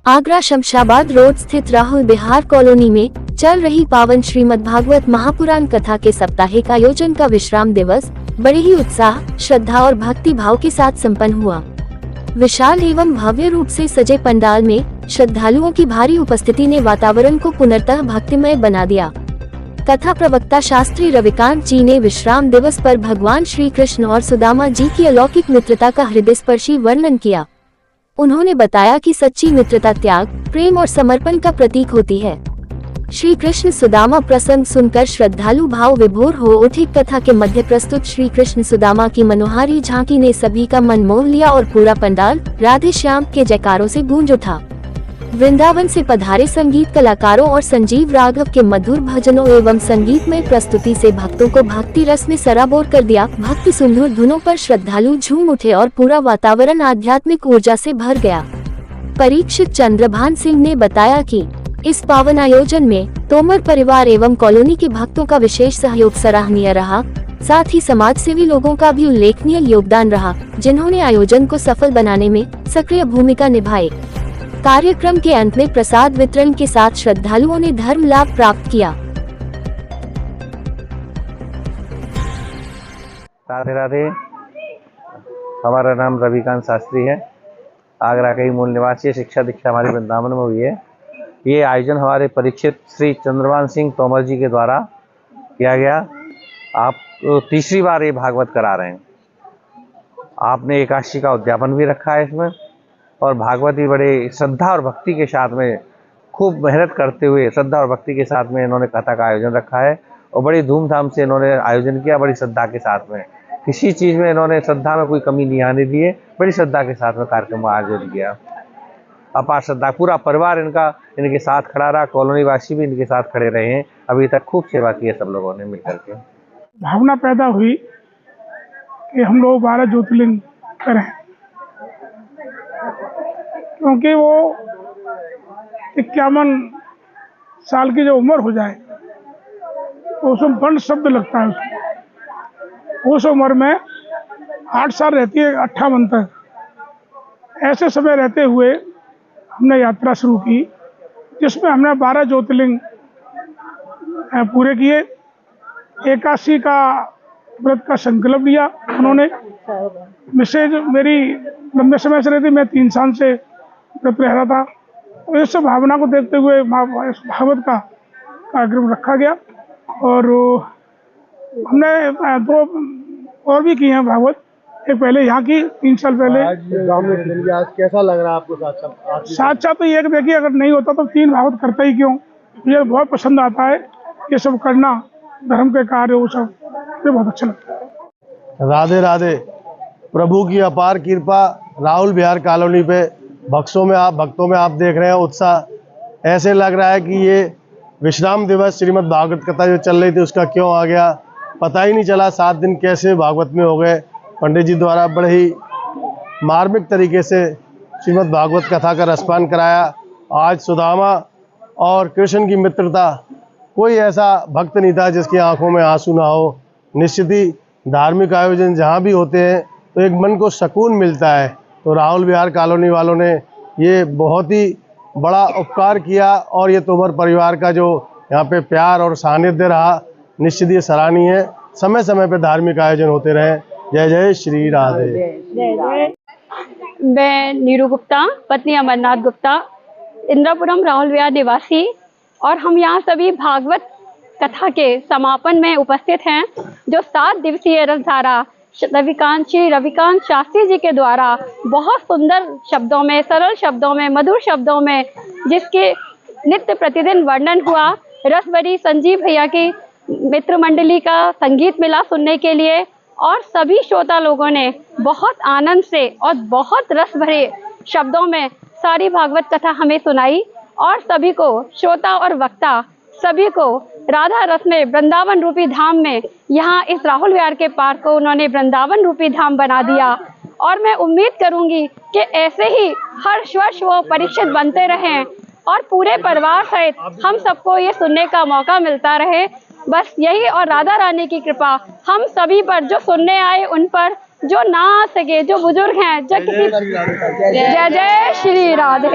Agra Shamshabad road स्थित राहुल विहार colony में चल रही पावन श्रीमद्भागवत महापुराण कथा के साप्ताहिक आयोजन का विश्राम दिवस बड़े ही उत्साह, श्रद्धा और भक्ति भाव के साथ संपन्न हुआ। विशाल एवं भव्य रूप से सजे पंडाल में श्रद्धालुओं की भारी उपस्थिति ने वातावरण को पुनर्तः भक्तिमय बना दिया। कथा प्रवक्ता शास्त्री रविकांत जी ने विश्राम दिवस पर भगवान श्री कृष्ण और सुदामा जी की अलौकिक मित्रता का हृदयस्पर्शी वर्णन किया। उन्होंने बताया कि सच्ची मित्रता त्याग, प्रेम और समर्पण का प्रतीक होती है। श्री कृष्ण सुदामा प्रसंग सुनकर श्रद्धालु भाव विभोर हो उठे। कथा के मध्य प्रस्तुत श्री कृष्ण सुदामा की मनोहारी झांकी ने सभी का मन मोह लिया और पूरा पंडाल राधे श्याम के जयकारों से गूंज उठा। वृंदावन से पधारे संगीत कलाकारों और संजीव राघव के मधुर भजनों एवं संगीतमय प्रस्तुति से भक्तों को भक्ति रस में सराबोर कर दिया। भक्ति सुंदर धुनों पर श्रद्धालु झूम उठे और पूरा वातावरण आध्यात्मिक ऊर्जा से भर गया। परीक्षित चंद्रभान सिंह ने बताया कि इस पावन आयोजन में तोमर परिवार एवं कॉलोनी के भक्तों का विशेष सहयोग सराहनीय रहा। साथ ही समाज सेवी लोगों का भी उल्लेखनीय योगदान रहा, जिन्होंने आयोजन को सफल बनाने में सक्रिय भूमिका निभाई। कार्यक्रम के अंत में प्रसाद वितरण के साथ श्रद्धालुओं ने धर्म लाभ प्राप्त किया। राधे राधे। हमारा नाम रविकांत शास्त्री है। आगरा का ही मूल निवासी है। शिक्षा दीक्षा हमारी वृंदावन में हुई है। ये आयोजन हमारे परीक्षित श्री चंद्रभान सिंह तोमर जी के द्वारा किया गया। आप तीसरी बार ये भागवत करा रहे हैं। आपने एकादशी का उद्यापन भी रखा है इसमें, और भागवत भी बड़े श्रद्धा और भक्ति के साथ में खूब मेहनत करते हुए श्रद्धा और भक्ति के साथ में इन्होंने कथा का आयोजन रखा है और बड़ी धूमधाम से इन्होंने आयोजन किया, बड़ी श्रद्धा के साथ में। किसी चीज़ में इन्होंने श्रद्धा में कोई कमी नहीं आने दी है। बड़ी श्रद्धा के साथ में कार्यक्रम का आयोजन किया। अपार श्रद्धा, पूरा परिवार इनके साथ खड़ा रहा। कॉलोनी वासी भी इनके साथ खड़े रहे हैं। अभी तक खूब सेवा की है सब लोगों ने मिलकर के। भावना पैदा हुई कि हम लोग 12 ज्योतिर्लिंग करें, क्योंकि वो 51 साल की जो उम्र हो जाए तो उसमें बंड शब्द लगता है। उस उम्र में 8 साल रहती है 58 तक। ऐसे समय रहते हुए हमने यात्रा शुरू की, जिसमें हमने 12 ज्योतिर्लिंग पूरे किए। एकादशी का व्रत का संकल्प लिया उन्होंने। मैसेज मेरी लंबे समय से रहती, मैं 3 साल से व्रत रह रहा था। और इस भावना को देखते हुए भागवत का कार्यक्रम रखा गया। और हमने 2 और भी किए हैं भागवत। एक पहले यहाँ की 3 साल पहले। आज कैसा लग रहा है आपको? साथ तो ये देखिए, अगर नहीं होता तो 3 भागवत करता ही क्यों। मुझे बहुत पसंद आता है ये सब करना, धर्म के कार्य वो सब, ये बहुत अच्छा लगता है। राधे राधे। प्रभु की अपार कृपा राहुल विहार कॉलोनी पे भक्तों में आप देख रहे हैं उत्साह। ऐसे लग रहा है कि ये विश्राम दिवस श्रीमद् भागवत कथा जो चल रही थी उसका क्यों आ गया, पता ही नहीं चला। 7 दिन कैसे भागवत में हो गए। पंडित जी द्वारा बड़े ही मार्मिक तरीके से श्रीमद् भागवत कथा का रसपान कराया। आज सुदामा और कृष्ण की मित्रता, कोई ऐसा भक्त नहीं था जिसकी आंखों में आंसू ना हो। निश्चित ही धार्मिक आयोजन जहाँ भी होते हैं तो एक मन को सुकून मिलता है। तो राहुल विहार कॉलोनी वालों ने ये बहुत ही बड़ा उपकार किया, और ये तोमर परिवार का जो यहाँ पे प्यार और सानिध्य रहा, निश्चित ही सराहनीय है। समय समय पे धार्मिक आयोजन होते रहे। जय जय श्री राधे। मैं नीरू गुप्ता, पत्नी अमरनाथ गुप्ता, इंद्रपुरम राहुल विहार निवासी, और हम यहाँ सभी भागवत कथा के समापन में उपस्थित हैं, जो 7 दिवसीय रसधारा रविकांत शास्त्री जी के द्वारा बहुत सुंदर शब्दों में, सरल शब्दों में, मधुर शब्दों में जिसके नित्य प्रतिदिन वर्णन हुआ। रसभरी संजीव भैया की मित्र मंडली का संगीत मिला सुनने के लिए, और सभी श्रोता लोगों ने बहुत आनंद से और बहुत रस भरे शब्दों में सारी भागवत कथा हमें सुनाई। और सभी को, श्रोता और वक्ता सभी को राधा रस में वृंदावन रूपी धाम में, यहाँ इस राहुल विहार के पार्क को उन्होंने वृंदावन रूपी धाम बना दिया। और मैं उम्मीद करूँगी कि ऐसे ही हर वर्ष वो परीक्षित बनते रहें और पूरे परिवार सहित हम सबको ये सुनने का मौका मिलता रहे। बस यही, और राधा रानी की कृपा हम सभी पर, जो सुनने आए उन पर, जो ना आ सके, जो बुजुर्ग हैं, जो किसी जय जय श्री राधे।